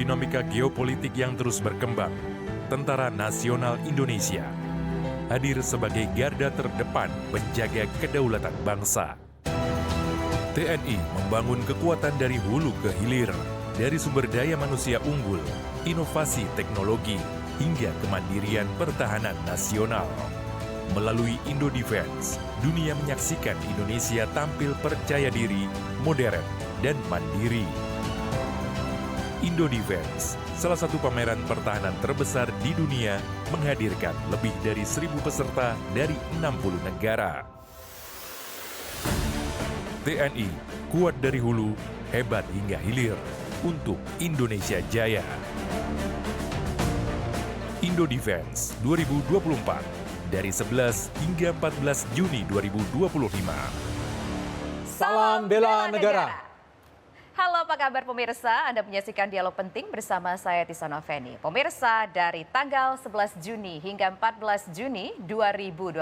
dinamika geopolitik yang terus berkembang, Tentara Nasional Indonesia hadir sebagai garda terdepan menjaga kedaulatan bangsa. TNI membangun kekuatan dari hulu ke hilir, dari sumber daya manusia unggul, inovasi teknologi, hingga kemandirian pertahanan nasional. Melalui Indo-Defense, dunia menyaksikan Indonesia tampil percaya diri, modern, dan mandiri. Indo-Defense, salah satu pameran pertahanan terbesar di dunia, menghadirkan lebih dari 1.000 peserta dari 60 negara. TNI, kuat dari hulu, hebat hingga hilir, untuk Indonesia Jaya. Indo-Defense 2024, dari 11 hingga 14 Juni 2025. Salam bela negara. Halo, apa kabar pemirsa? Anda menyaksikan Dialog Penting bersama saya Tisana Feni. Pemirsa, dari tanggal 11 Juni hingga 14 Juni 2025,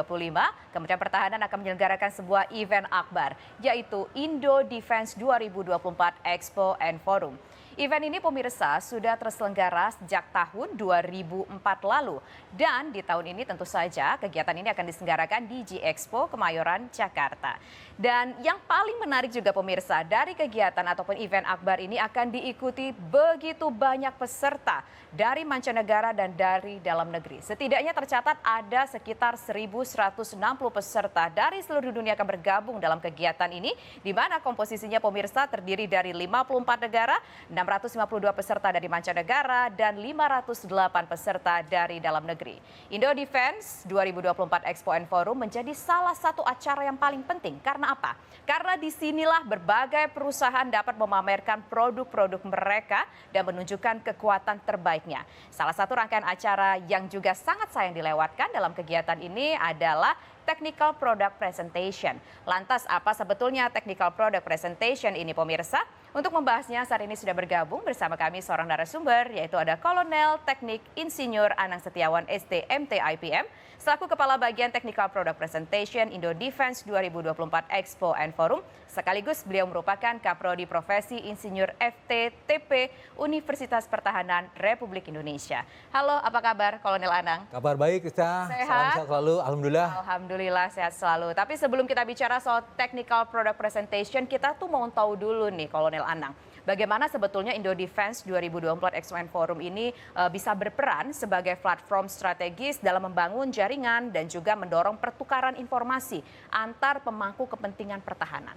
Kementerian Pertahanan akan menyelenggarakan sebuah event akbar, yaitu Indo-Defense 2024 Expo and Forum. Event ini pemirsa sudah terselenggara sejak tahun 2004 lalu. Dan di tahun ini tentu saja kegiatan ini akan diselenggarakan di G-Expo Kemayoran, Jakarta. Dan yang paling menarik juga pemirsa, dari kegiatan ataupun event akbar ini akan diikuti begitu banyak peserta dari mancanegara dan dari dalam negeri. Setidaknya tercatat ada sekitar 1.160 peserta dari seluruh dunia akan bergabung dalam kegiatan ini, di mana komposisinya pemirsa terdiri dari 54 negara, 652 peserta dari mancanegara, dan 508 peserta dari dalam negeri. Indo-Defense 2024 Expo and Forum menjadi salah satu acara yang paling penting. Karena apa? Karena disinilah berbagai perusahaan dapat memamerkan produk-produk mereka dan menunjukkan kekuatan terbaiknya. Salah satu rangkaian acara yang juga sangat sayang dilewatkan dalam kegiatan ini adalah Technical Product Presentation. Lantas apa sebetulnya Technical Product Presentation ini pemirsa? Untuk membahasnya saat ini sudah bergabung bersama kami seorang narasumber, yaitu ada Kolonel Teknik Insinyur Anang Setiawan STMT IPM, selaku Kepala Bagian Technical Product Presentation Indo-Defense 2024 Expo and Forum, sekaligus beliau merupakan Kaprodi Profesi Insinyur FTTP Universitas Pertahanan Republik Indonesia. Halo, apa kabar Kolonel Anang? Kabar baik, Ista. Sehat? Salam sehat selalu, alhamdulillah. Alhamdulillah sehat selalu. Tapi sebelum kita bicara soal Technical Product Presentation, kita tuh mau tahu dulu nih Kolonel Anang, bagaimana sebetulnya Indo-Defense 2024 Expo and Forum ini bisa berperan sebagai platform strategis dalam membangun jaringan dan juga mendorong pertukaran informasi antar pemangku kepentingan pertahanan.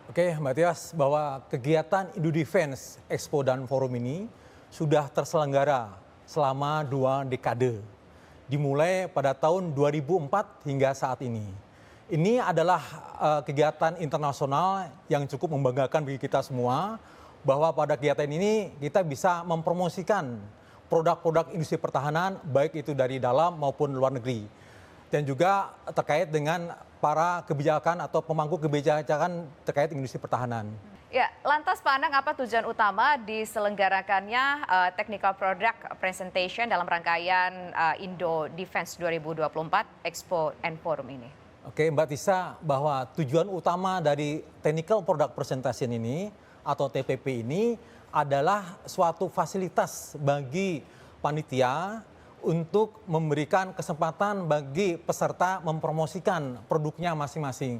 Oke, Mbak Tias, bahwa kegiatan Indo-Defense Expo dan Forum ini sudah terselenggara selama 2 dekade. Dimulai pada tahun 2004 hingga saat ini. Ini adalah kegiatan internasional yang cukup membanggakan bagi kita semua, bahwa pada kegiatan ini kita bisa mempromosikan produk-produk industri pertahanan, baik itu dari dalam maupun luar negeri. Dan juga terkait dengan para kebijakan atau pemangku kebijakan terkait industri pertahanan. Ya, lantas Pak Anang, apa tujuan utama diselenggarakannya Technical Product Presentation dalam rangkaian Indo-Defense 2024 Expo and Forum ini? Oke, Mbak Tisa, bahwa tujuan utama dari Technical Product Presentation ini atau TPP ini adalah suatu fasilitas bagi panitia untuk memberikan kesempatan bagi peserta mempromosikan produknya masing-masing.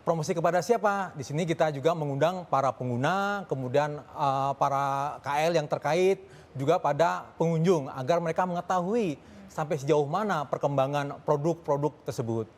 Promosi kepada siapa? Di sini kita juga mengundang para pengguna, kemudian para KL yang terkait, juga pada pengunjung agar mereka mengetahui sampai sejauh mana perkembangan produk-produk tersebut.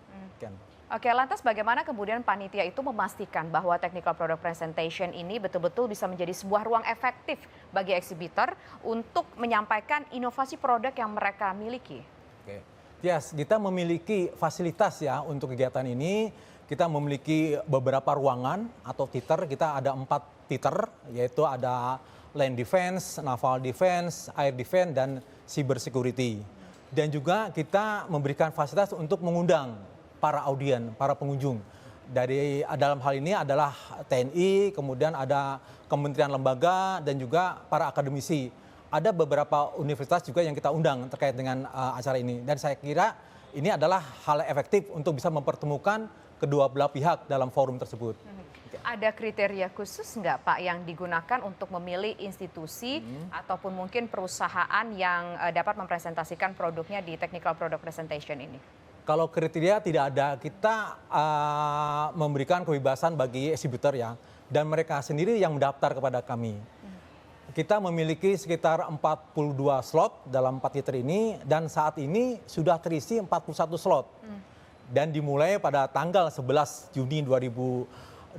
Oke, lantas bagaimana kemudian panitia itu memastikan bahwa Technical Product Presentation ini betul-betul bisa menjadi sebuah ruang efektif bagi eksibitor untuk menyampaikan inovasi produk yang mereka miliki? Oke, yes, kita memiliki fasilitas ya untuk kegiatan ini. Kita memiliki beberapa ruangan atau theater. Kita ada 4 theater, yaitu ada Land Defense, Naval Defense, Air Defense, dan Cyber Security. Dan juga kita memberikan fasilitas untuk mengundang para audien, para pengunjung. Dari dalam hal ini adalah TNI, kemudian ada kementerian lembaga, dan juga para akademisi. Ada beberapa universitas juga yang kita undang terkait dengan acara ini. Dan saya kira ini adalah hal efektif untuk bisa mempertemukan kedua belah pihak dalam forum tersebut. Ada kriteria khusus nggak Pak yang digunakan untuk memilih institusi ataupun mungkin perusahaan yang dapat mempresentasikan produknya di Technical Product Presentation ini? Kalau kriteria tidak ada, kita memberikan kebebasan bagi exhibitor ya, dan mereka sendiri yang mendaftar kepada kami. Kita memiliki sekitar 42 slot dalam 4 liter ini, dan saat ini sudah terisi 41 slot. Dan dimulai pada tanggal 11 Juni 2025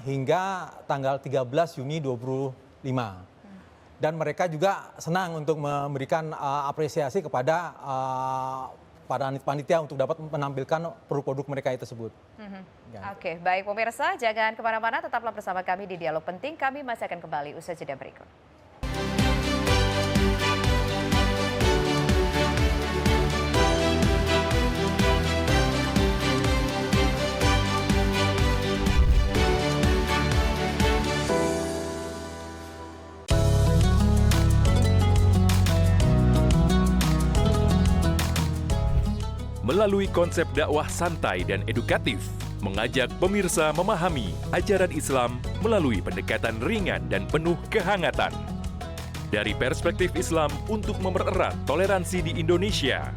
hingga tanggal 13 Juni 2025. Dan mereka juga senang untuk memberikan apresiasi kepada para panitia untuk dapat menampilkan produk-produk mereka tersebut. Oke, baik pemirsa, jangan kemana-mana, tetaplah bersama kami di Dialog Penting. Kami masih akan kembali usai jeda berikut. Melalui konsep dakwah santai dan edukatif, mengajak pemirsa memahami ajaran Islam melalui pendekatan ringan dan penuh kehangatan. Dari perspektif Islam untuk mempererat toleransi di Indonesia.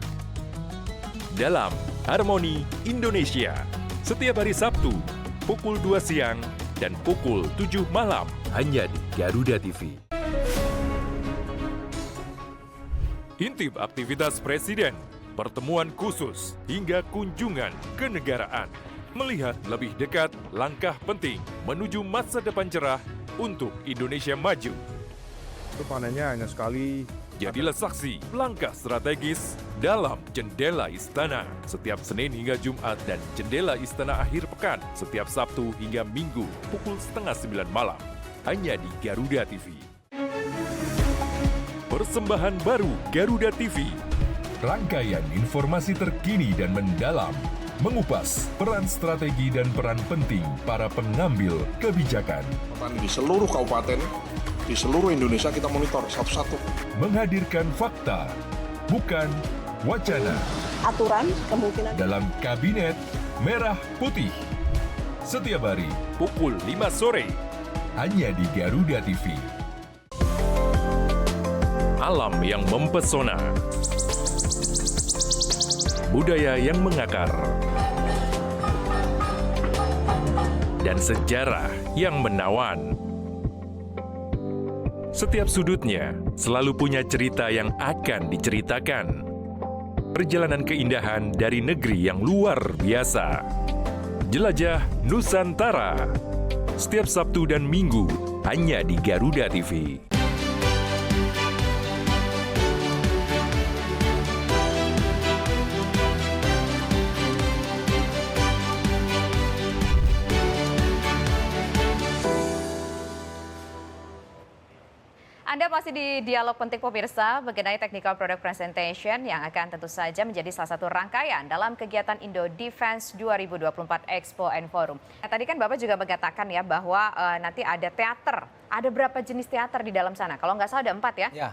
Dalam Harmoni Indonesia, setiap hari Sabtu, pukul 2 siang dan pukul 7 malam, hanya di Garuda TV. Intip aktivitas Presiden, pertemuan khusus, hingga kunjungan kenegaraan. Melihat lebih dekat langkah penting menuju masa depan cerah untuk Indonesia maju. Itu panennya hanya sekali. Jadilah saksi langkah strategis dalam Jendela Istana setiap Senin hingga Jumat dan Jendela Istana akhir pekan setiap Sabtu hingga Minggu pukul 8:30 malam. Hanya di Garuda TV. Persembahan baru Garuda TV. Rangkaian informasi terkini dan mendalam, mengupas peran strategi dan peran penting para pengambil kebijakan. Di seluruh kabupaten, di seluruh Indonesia kita monitor satu-satu. Menghadirkan fakta, bukan wacana. Aturan kemungkinan Dalam Kabinet Merah Putih. Setiap hari pukul 5 sore. Hanya di Garuda TV. Alam yang mempesona. Budaya yang mengakar, dan sejarah yang menawan. Setiap sudutnya selalu punya cerita yang akan diceritakan. Perjalanan keindahan dari negeri yang luar biasa. Jelajah Nusantara. Setiap Sabtu dan Minggu hanya di Garuda TV. Anda masih di Dialog Penting pemirsa mengenai Technical Product Presentation yang akan tentu saja menjadi salah satu rangkaian dalam kegiatan Indo Defense 2024 Expo and Forum. Nah, tadi kan Bapak juga mengatakan ya bahwa nanti ada teater. Ada berapa jenis teater di dalam sana? Kalau nggak salah ada 4 ya. Ya,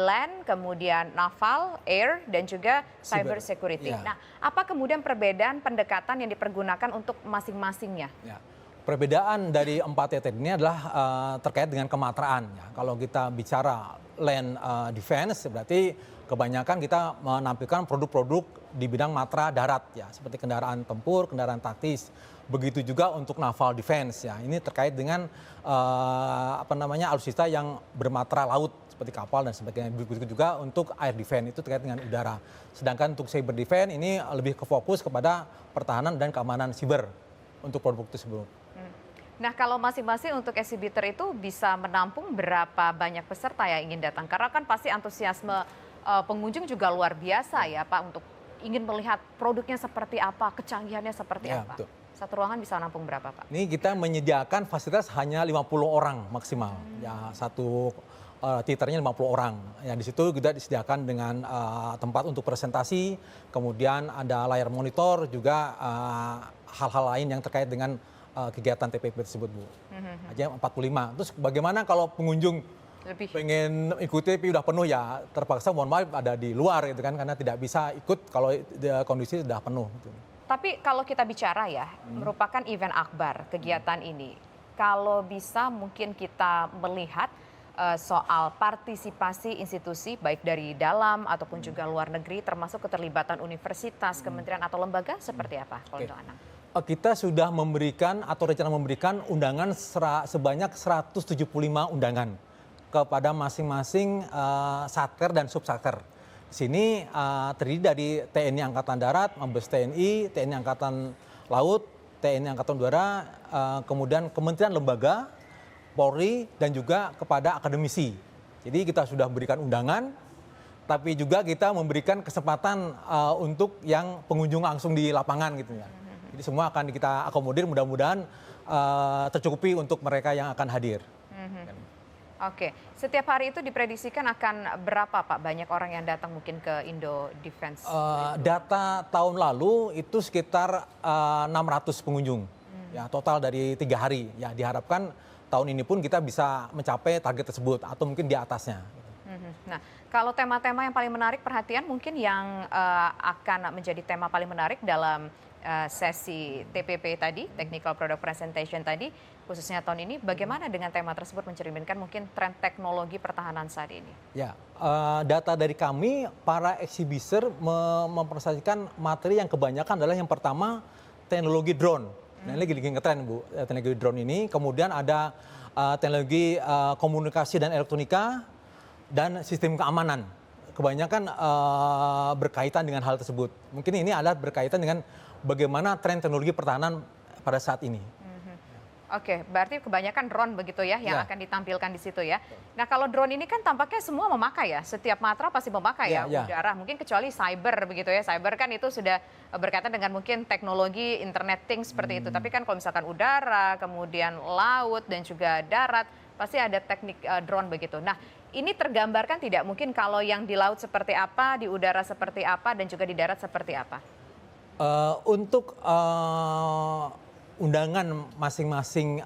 Land, kemudian naval, air, dan juga cyber security. Ya. Nah, apa kemudian perbedaan pendekatan yang dipergunakan untuk masing-masingnya? Ya. Perbedaan dari 4 teater ini adalah terkait dengan kematraan. Ya. Kalau kita bicara land defense, berarti kebanyakan kita menampilkan produk-produk di bidang matra darat, ya, seperti kendaraan tempur, kendaraan taktis. Begitu juga untuk naval defense, ya. Ini terkait dengan alutsista yang bermatra laut seperti kapal dan sebagainya. Begitu juga untuk air defense, itu terkait dengan udara. Sedangkan untuk cyber defense ini lebih ke fokus kepada pertahanan dan keamanan siber untuk produk tersebut. Nah, kalau masing-masing untuk exhibitor itu bisa menampung berapa banyak peserta yang ingin datang? Karena kan pasti antusiasme pengunjung juga luar biasa ya Pak, untuk ingin melihat produknya seperti apa, kecanggihannya seperti Ya, apa. betul. Satu ruangan bisa nampung berapa Pak? Ini kita menyediakan fasilitas hanya 50 orang maksimal. Ya, satu theaternya 50 orang. Ya, di situ kita disediakan dengan tempat untuk presentasi, kemudian ada layar monitor, juga hal-hal lain yang terkait dengan kegiatan TPP tersebut, Bu. Aja 45. Terus bagaimana kalau pengunjung pengen ikuti tapi udah penuh, ya terpaksa mohon maaf ada di luar gitu kan, karena tidak bisa ikut kalau kondisi sudah penuh gitu. Tapi kalau kita bicara ya, merupakan event akbar kegiatan ini. Kalau bisa mungkin kita melihat soal partisipasi institusi baik dari dalam ataupun juga luar negeri termasuk keterlibatan universitas, kementerian atau lembaga seperti apa kalau untuk Anang? Kita sudah memberikan atau rencana memberikan undangan sebanyak 175 undangan kepada masing-masing satker dan subsatker. Di sini terdiri dari TNI Angkatan Darat, Mabes TNI, TNI Angkatan Laut, TNI Angkatan Udara, kemudian kementerian lembaga, Polri, dan juga kepada akademisi. Jadi kita sudah memberikan undangan, tapi juga kita memberikan kesempatan untuk yang pengunjung langsung di lapangan gitu ya. Jadi semua akan kita akomodir, mudah-mudahan tercukupi untuk mereka yang akan hadir. Oke, setiap hari itu diprediksikan akan berapa Pak banyak orang yang datang mungkin ke Indo Defense? Data tahun lalu itu sekitar 600 pengunjung, ya total dari 3 hari. Ya diharapkan tahun ini pun kita bisa mencapai target tersebut atau mungkin di atasnya. Nah, kalau tema-tema yang paling menarik perhatian mungkin yang akan menjadi tema paling menarik dalam sesi TPP tadi, Technical Product Presentation tadi, khususnya tahun ini, bagaimana dengan tema tersebut mencerminkan mungkin tren teknologi pertahanan saat ini? Ya, data dari kami, para exhibitor mempresentasikan materi yang kebanyakan adalah yang pertama teknologi drone. Nah, ini lagi ngetren Bu, teknologi drone ini. Kemudian ada teknologi komunikasi dan elektronika dan sistem keamanan. Kebanyakan berkaitan dengan hal tersebut. Mungkin ini adalah berkaitan dengan bagaimana tren teknologi pertahanan pada saat ini. Oke, berarti kebanyakan drone begitu ya yang akan ditampilkan di situ ya. Nah, kalau drone ini kan tampaknya semua memakai ya, setiap matra pasti memakai ya udara, mungkin kecuali cyber begitu ya. Cyber kan itu sudah berkaitan dengan mungkin teknologi internet things seperti itu. Tapi kan kalau misalkan udara, kemudian laut dan juga darat, pasti ada teknik drone begitu. Nah, ini tergambarkan tidak mungkin kalau yang di laut seperti apa, di udara seperti apa, dan juga di darat seperti apa? Untuk undangan masing-masing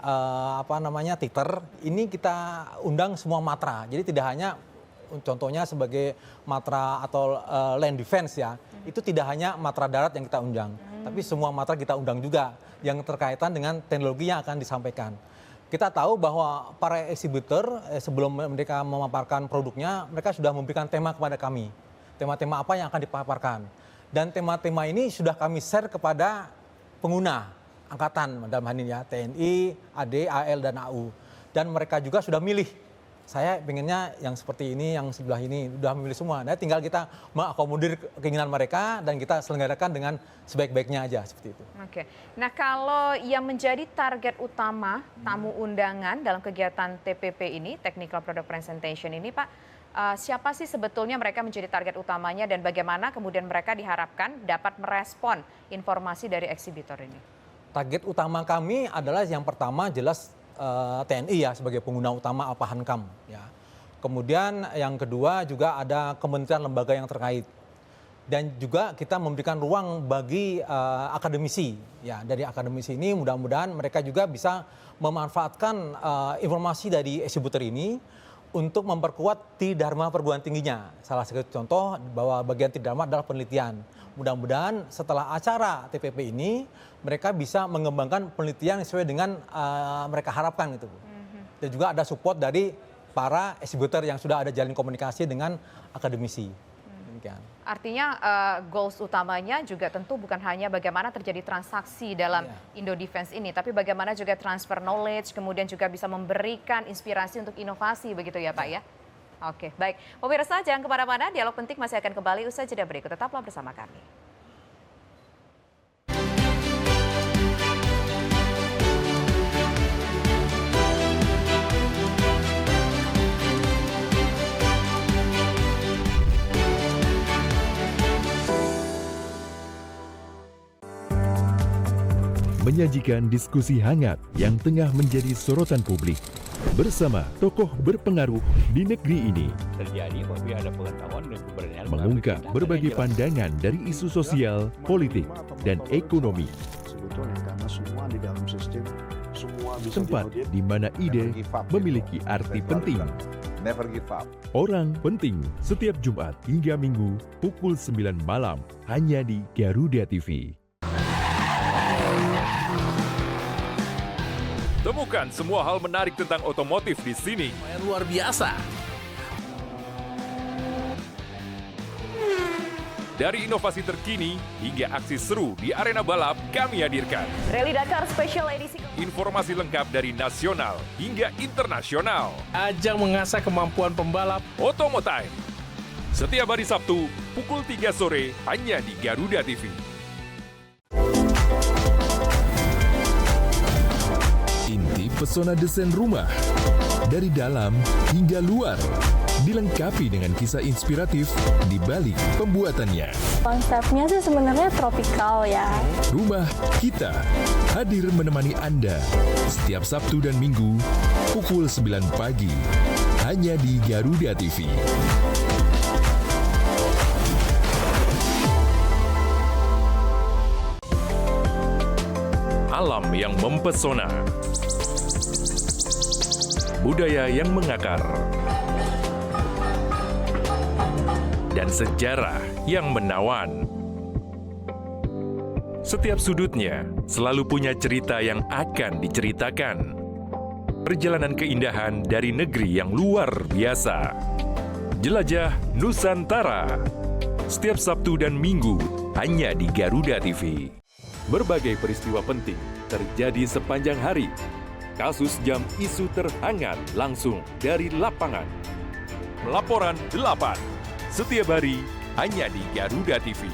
titer ini kita undang semua matra. Jadi tidak hanya contohnya sebagai matra atau land defense ya, itu tidak hanya matra darat yang kita undang, tapi semua matra kita undang juga yang terkaitan dengan teknologi yang akan disampaikan. Kita tahu bahwa para exhibitor sebelum mereka memaparkan produknya, mereka sudah memberikan tema kepada kami. Tema-tema apa yang akan dipaparkan. Dan tema-tema ini sudah kami share kepada pengguna angkatan, dalam hal ini ya, TNI, AD, AL, dan AU. Dan mereka juga sudah milih, saya pengennya yang seperti ini, yang sebelah ini, sudah memilih semua. Nah, tinggal kita mengakomodir keinginan mereka dan kita selenggarakan dengan sebaik-baiknya aja, seperti itu. Oke, nah kalau yang menjadi target utama tamu undangan dalam kegiatan TPP ini, Technical Product Presentation ini Pak, siapa sih sebetulnya mereka menjadi target utamanya dan bagaimana kemudian mereka diharapkan dapat merespon informasi dari eksibitor ini? Target utama kami adalah yang pertama jelas TNI ya sebagai pengguna utama Alpahankam ya. Kemudian yang kedua juga ada kementerian lembaga yang terkait. Dan juga kita memberikan ruang bagi akademisi ya. Dari akademisi ini mudah-mudahan mereka juga bisa memanfaatkan informasi dari eksibitor ini untuk memperkuat Tridharma perguruan tingginya. Salah satu contoh bahwa bagian Tridharma adalah penelitian. Mudah-mudahan setelah acara TPP ini mereka bisa mengembangkan penelitian sesuai dengan mereka harapkan gitu. Dan juga ada support dari para eksibitor yang sudah ada jalin komunikasi dengan akademisi. Demikian. Artinya goals utamanya juga tentu bukan hanya bagaimana terjadi transaksi dalam Indo Defense ini, tapi bagaimana juga transfer knowledge, kemudian juga bisa memberikan inspirasi untuk inovasi begitu ya Pak ya? Oke, baik. Pemirsa jangan kemana-mana, Dialog Penting masih akan kembali usai jeda berikut. Tetaplah bersama kami. Menyajikan diskusi hangat yang tengah menjadi sorotan publik bersama tokoh berpengaruh di negeri ini. Terjadi apabila ada pengetahuan dan keberanian mengungkap berbagai pandangan dari isu sosial, politik, dan ekonomi. Sebetulnya karena semua di dalam sistem semua bisa tempat di mana ide memiliki arti penting. Never give up. Orang penting setiap Jumat hingga Minggu pukul 9 malam hanya di Garuda TV. Temukan semua hal menarik tentang otomotif di sini. Luar biasa. Dari inovasi terkini hingga aksi seru di arena balap, kami hadirkan Rally Dakar Special Edisi. informasi lengkap dari nasional hingga internasional. Ajang mengasah kemampuan pembalap. Otomotive. Setiap hari Sabtu, pukul 3 sore, hanya di Garuda TV. Inti pesona desain rumah, dari dalam hingga luar, dilengkapi dengan kisah inspiratif di balik pembuatannya. Konsepnya sih sebenarnya tropikal ya. Rumah Kita hadir menemani Anda setiap Sabtu dan Minggu pukul 9 pagi, hanya di Garuda TV. Alam yang mempesona, budaya yang mengakar, dan sejarah yang menawan. Setiap sudutnya selalu punya cerita yang akan diceritakan. Perjalanan keindahan dari negeri yang luar biasa. Jelajah Nusantara. Setiap Sabtu dan Minggu hanya di Garuda TV. Berbagai peristiwa penting terjadi sepanjang hari. Kasus jam isu terhangat langsung dari lapangan. Laporan 8. Setiap hari hanya di Garuda TV.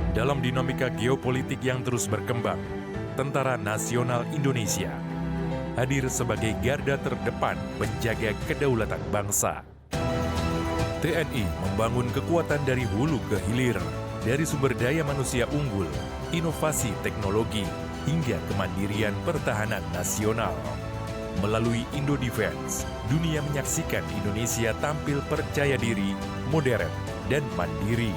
Dalam dinamika geopolitik yang terus berkembang, Tentara Nasional Indonesia hadir sebagai garda terdepan menjaga kedaulatan bangsa. TNI membangun kekuatan dari hulu ke hilir, dari sumber daya manusia unggul, inovasi teknologi, hingga kemandirian pertahanan nasional. Melalui Indodefense, dunia menyaksikan Indonesia tampil percaya diri, modern, dan mandiri.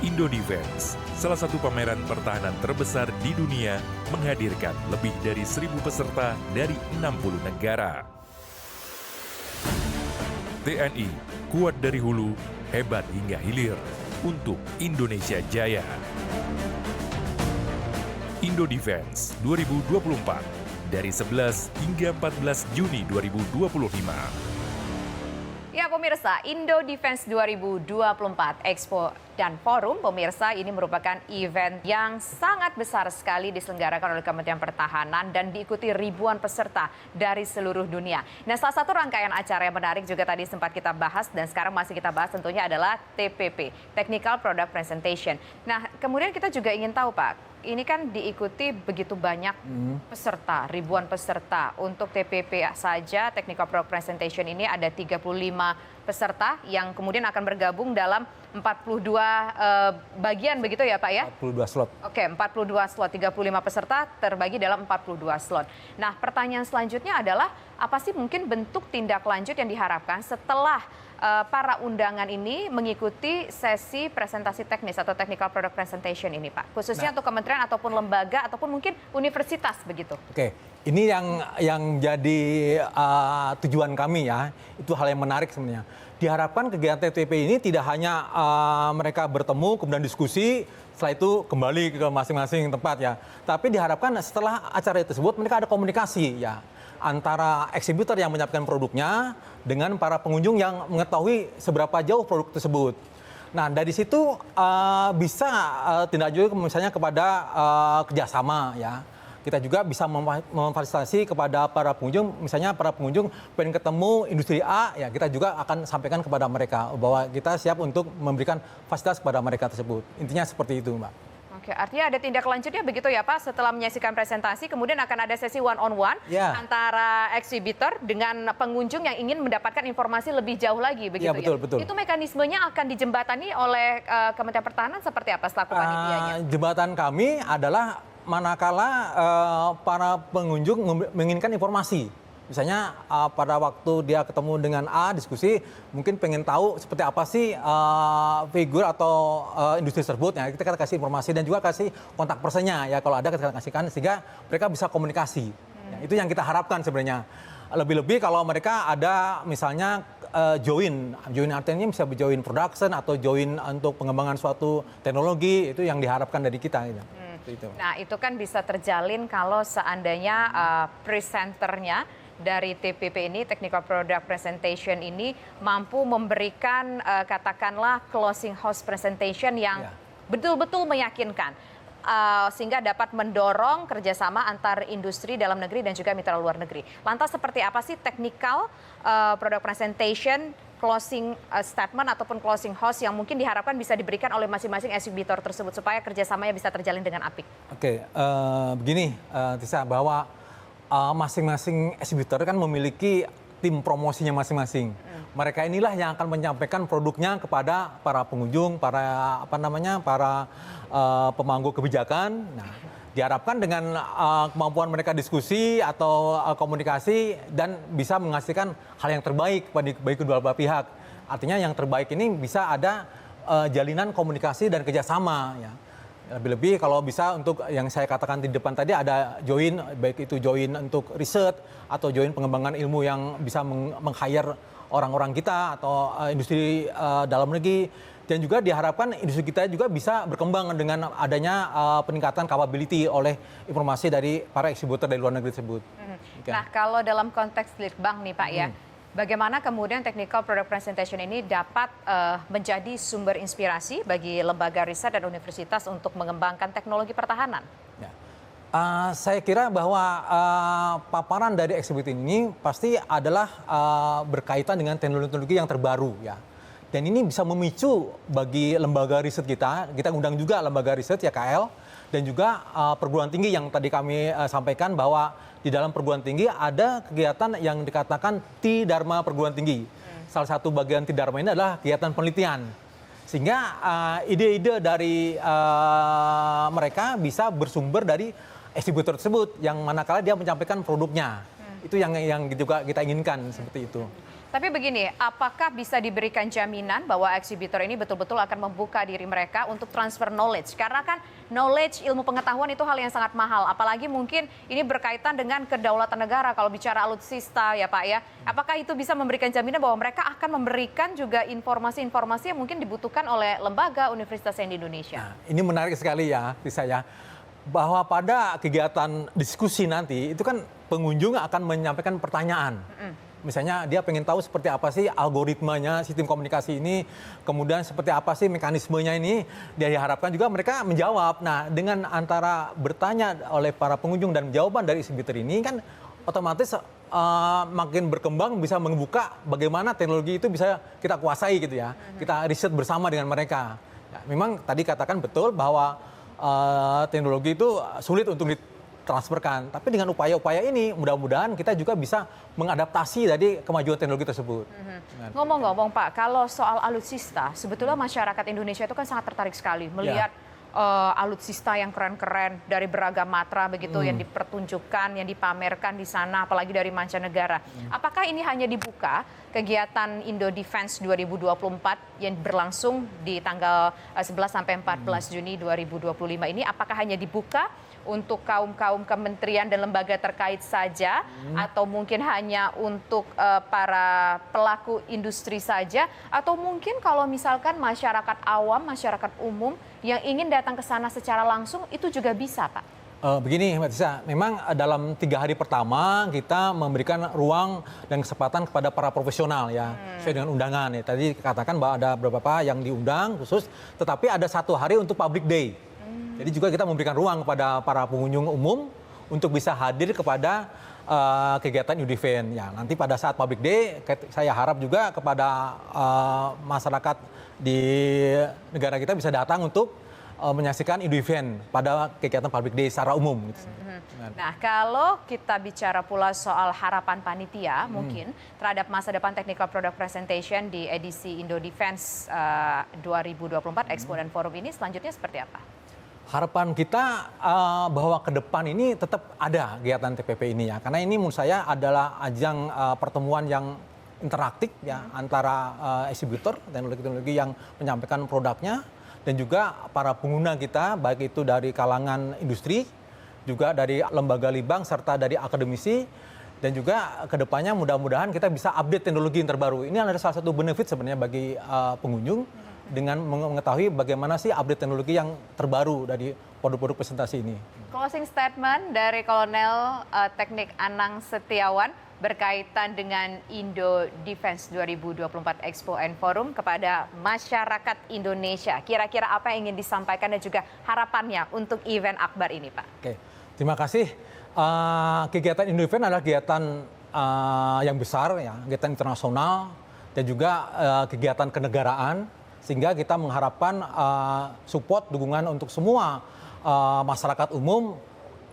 Indodefense, salah satu pameran pertahanan terbesar di dunia, menghadirkan lebih dari 1.000 peserta dari 60 negara. TNI, kuat dari hulu, hebat hingga hilir, untuk Indonesia Jaya. Indodefense 2024, dari 11 hingga 14 Juni 2025. Ya pemirsa, Indodefense 2024 Expo dan Forum, pemirsa, ini merupakan event yang sangat besar sekali diselenggarakan oleh Kementerian Pertahanan dan diikuti ribuan peserta dari seluruh dunia. Nah, salah satu rangkaian acara yang menarik juga tadi sempat kita bahas dan sekarang masih kita bahas tentunya adalah TPP, Technical Product Presentation. Nah, kemudian kita juga ingin tahu Pak, ini kan diikuti begitu banyak peserta, ribuan peserta. Untuk TPP saja, Technical Product Presentation ini ada 35 peserta yang kemudian akan bergabung dalam 42 bagian begitu ya Pak ya? 42 slot. Oke, 42 slot, 35 peserta terbagi dalam 42 slot. Nah, pertanyaan selanjutnya adalah apa sih mungkin bentuk tindak lanjut yang diharapkan setelah para undangan ini mengikuti sesi presentasi teknis atau technical product presentation ini Pak? Khususnya untuk kementerian ataupun lembaga ataupun mungkin universitas begitu. Oke, ini yang jadi tujuan kami ya, itu hal yang menarik sebenarnya. Diharapkan kegiatan TPP ini tidak hanya mereka bertemu kemudian diskusi, setelah itu kembali ke masing-masing tempat ya. Tapi diharapkan setelah acara tersebut mereka ada komunikasi ya, antara eksibitor yang menyiapkan produknya dengan para pengunjung yang mengetahui seberapa jauh produk tersebut. Nah, dari situ bisa tindak lanjut misalnya kepada kerjasama ya. Kita juga bisa memfasilitasi kepada para pengunjung, misalnya para pengunjung pengen ketemu industri A, ya kita juga akan sampaikan kepada mereka bahwa kita siap untuk memberikan fasilitas kepada mereka tersebut. Intinya seperti itu, Mbak. Oke, artinya ada tindak lanjutnya begitu ya Pak, setelah menyaksikan presentasi kemudian akan ada sesi one-on-one antara eksibitor dengan pengunjung yang ingin mendapatkan informasi lebih jauh lagi begitu ya? Betul. Itu mekanismenya akan dijembatani oleh Kementerian Pertahanan seperti apa selaku panitianya? Jembatan kami adalah manakala para pengunjung menginginkan informasi Misalnya pada waktu dia ketemu dengan A, diskusi, mungkin pengen tahu seperti apa sih figur atau industri tersebut. Ya, kita kasih informasi dan juga kasih kontak personnya ya kalau ada kita kasihkan sehingga mereka bisa komunikasi. Ya, itu yang kita harapkan sebenarnya. Lebih-lebih kalau mereka ada misalnya join artinya bisa join production atau join untuk pengembangan suatu teknologi, itu yang diharapkan dari kita. Gitu. Nah itu kan bisa terjalin kalau seandainya presenternya dari TPP ini, Technical Product Presentation ini, mampu memberikan katakanlah closing house presentation yang betul-betul meyakinkan. Sehingga dapat mendorong kerjasama antar industri dalam negeri dan juga mitra luar negeri. Lantas seperti apa sih technical product presentation, closing statement ataupun closing house yang mungkin diharapkan bisa diberikan oleh masing-masing exhibitor tersebut supaya kerjasamanya bisa terjalin dengan apik? Oke, begini Tisa, bahwa masing-masing exhibitor kan memiliki tim promosinya masing-masing. Mereka inilah yang akan menyampaikan produknya kepada para pengunjung, para pemangku kebijakan. Nah, diharapkan dengan kemampuan mereka diskusi atau komunikasi dan bisa menghasilkan hal yang terbaik bagi kedua belah pihak. Artinya yang terbaik ini bisa ada jalinan komunikasi dan kerjasama. Ya. Lebih-lebih kalau bisa untuk yang saya katakan di depan tadi ada join, baik itu join untuk riset atau join pengembangan ilmu yang bisa meng-hire orang-orang kita atau industri dalam negeri. Dan juga diharapkan industri kita juga bisa berkembang dengan adanya peningkatan capability oleh informasi dari para eksportir dari luar negeri tersebut. Nah kalau dalam konteks Litbang nih Pak ya, bagaimana kemudian technical product presentation ini dapat menjadi sumber inspirasi bagi lembaga riset dan universitas untuk mengembangkan teknologi pertahanan? Ya. Saya kira bahwa paparan dari ekshibitor ini pasti adalah berkaitan dengan teknologi-teknologi yang terbaru ya. Dan ini bisa memicu bagi lembaga riset kita undang juga lembaga riset YKL dan juga perguruan tinggi yang tadi kami sampaikan bahwa di dalam perguruan tinggi ada kegiatan yang dikatakan T-Dharma perguruan tinggi. Salah satu bagian T-Dharma ini adalah kegiatan penelitian. Sehingga ide-ide dari mereka bisa bersumber dari ekhibitor tersebut yang manakala dia menyampaikan produknya. Itu yang juga kita inginkan seperti itu. Tapi begini, apakah bisa diberikan jaminan bahwa eksibitor ini betul-betul akan membuka diri mereka untuk transfer knowledge? Karena kan knowledge, ilmu pengetahuan itu hal yang sangat mahal. Apalagi mungkin ini berkaitan dengan kedaulatan negara kalau bicara alutsista ya Pak ya. Apakah itu bisa memberikan jaminan bahwa mereka akan memberikan juga informasi-informasi yang mungkin dibutuhkan oleh lembaga universitas di Indonesia? Nah, ini menarik sekali ya, Tisa ya. Bahwa pada kegiatan diskusi nanti itu kan pengunjung akan menyampaikan pertanyaan. Misalnya dia pengen tahu seperti apa sih algoritmanya sistem komunikasi ini, kemudian seperti apa sih mekanismenya ini, dia diharapkan juga mereka menjawab. Nah, dengan antara bertanya oleh para pengunjung dan jawaban dari exhibitor ini kan otomatis makin berkembang bisa membuka bagaimana teknologi itu bisa kita kuasai gitu ya. Kita riset bersama dengan mereka. Ya, memang tadi katakan betul bahwa teknologi itu sulit untuk transferkan. Tapi dengan upaya-upaya ini mudah-mudahan kita juga bisa mengadaptasi dari kemajuan teknologi tersebut. Ngomong-ngomong Pak, kalau soal alutsista, sebetulnya masyarakat Indonesia itu kan sangat tertarik sekali melihat alutsista yang keren-keren dari beragam matra begitu yang dipertunjukkan, yang dipamerkan di sana, apalagi dari mancanegara. Apakah ini hanya dibuka kegiatan Indo Defense 2024 yang berlangsung di tanggal 11 sampai 14 Juni 2025 ini? Apakah hanya dibuka untuk kaum-kaum kementerian dan lembaga terkait saja atau mungkin hanya untuk para pelaku industri saja atau mungkin kalau misalkan masyarakat awam, masyarakat umum yang ingin datang ke sana secara langsung itu juga bisa Pak? Begini Mbak Tisa, memang dalam 3 hari pertama kita memberikan ruang dan kesempatan kepada para profesional ya, sesuai dengan undangan ya. Tadi katakan bahwa ada beberapa yang diundang khusus, tetapi ada 1 hari untuk public day. Jadi juga kita memberikan ruang kepada para pengunjung umum untuk bisa hadir kepada kegiatan Udifan. Ya, nanti pada saat public day, saya harap juga kepada masyarakat di negara kita bisa datang untuk menyaksikan Udifan pada kegiatan public day secara umum. Gitu. Nah, kalau kita bicara pula soal harapan panitia mungkin terhadap masa depan Technical Product Presentation di edisi Indo Defense 2024 Expo dan Forum ini selanjutnya seperti apa? Harapan kita bahwa ke depan ini tetap ada kegiatan TPP ini ya, karena ini menurut saya adalah ajang pertemuan yang interaktif ya antara eksibitor teknologi-teknologi yang menyampaikan produknya dan juga para pengguna kita, baik itu dari kalangan industri, juga dari lembaga libang serta dari akademisi, dan juga ke depannya mudah-mudahan kita bisa update teknologi yang terbaru. Ini adalah salah satu benefit sebenarnya bagi pengunjung, dengan mengetahui bagaimana sih update teknologi yang terbaru dari produk-produk presentasi ini. Closing statement dari Kolonel Teknik Anang Setiawan berkaitan dengan Indo Defense 2024 Expo and Forum kepada masyarakat Indonesia. Kira-kira apa yang ingin disampaikan dan juga harapannya untuk event akbar ini, Pak? Oke, terima kasih. Kegiatan Indo Defense adalah kegiatan yang besar, ya, kegiatan internasional dan juga kegiatan kenegaraan. Sehingga kita mengharapkan support, dukungan untuk semua masyarakat umum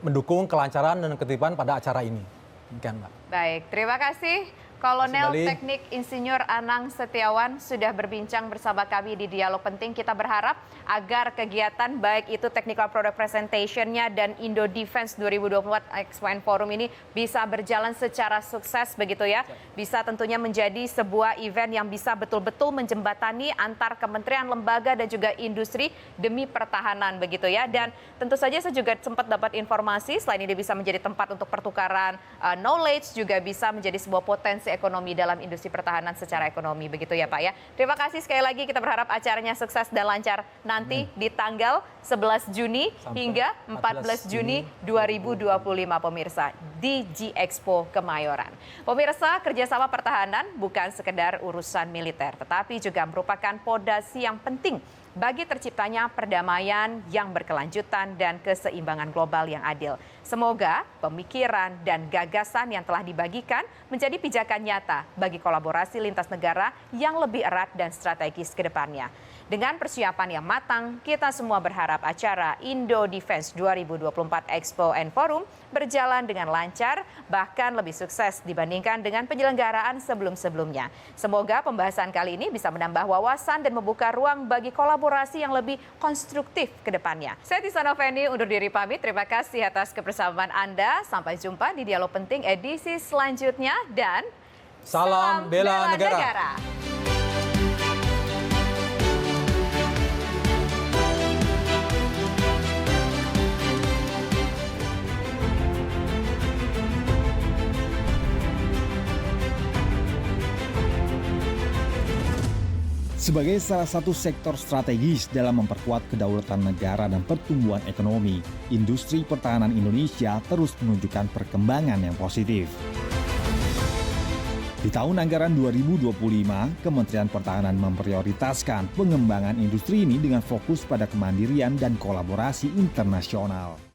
mendukung kelancaran dan ketertiban pada acara ini. Demikian, Mbak. Baik, terima kasih Kolonel Teknik Insinyur Anang Setiawan sudah berbincang bersama kami di Dialog Penting. Kita berharap agar kegiatan baik itu Technical Product Presentation-nya dan Indo Defense 2024 Expo and Forum ini bisa berjalan secara sukses begitu ya. Bisa tentunya menjadi sebuah event yang bisa betul-betul menjembatani antar kementerian, lembaga dan juga industri demi pertahanan begitu ya. Dan tentu saja saya juga sempat dapat informasi selain ini bisa menjadi tempat untuk pertukaran knowledge, juga bisa menjadi sebuah potensi ekonomi dalam industri pertahanan secara ekonomi begitu ya Pak ya. Terima kasih sekali lagi, kita berharap acaranya sukses dan lancar nanti di tanggal 11 Juni hingga 14 Juni 2025 pemirsa di G-Expo Kemayoran. Pemirsa, kerjasama pertahanan bukan sekedar urusan militer tetapi juga merupakan fondasi yang penting bagi terciptanya perdamaian yang berkelanjutan dan keseimbangan global yang adil. Semoga pemikiran dan gagasan yang telah dibagikan menjadi pijakan nyata bagi kolaborasi lintas negara yang lebih erat dan strategis ke depannya. Dengan persiapan yang matang, kita semua berharap acara Indo Defense 2024 Expo and Forum berjalan dengan lancar, bahkan lebih sukses dibandingkan dengan penyelenggaraan sebelum-sebelumnya. Semoga pembahasan kali ini bisa menambah wawasan dan membuka ruang bagi kolaborasi yang lebih konstruktif ke depannya. Saya Tisana Feni undur diri pamit. Terima kasih atas kebersamaan Anda. Sampai jumpa di Dialog Penting edisi selanjutnya dan salam bela negara. Sebagai salah satu sektor strategis dalam memperkuat kedaulatan negara dan pertumbuhan ekonomi, industri pertahanan Indonesia terus menunjukkan perkembangan yang positif. Di tahun anggaran 2025, Kementerian Pertahanan memprioritaskan pengembangan industri ini dengan fokus pada kemandirian dan kolaborasi internasional.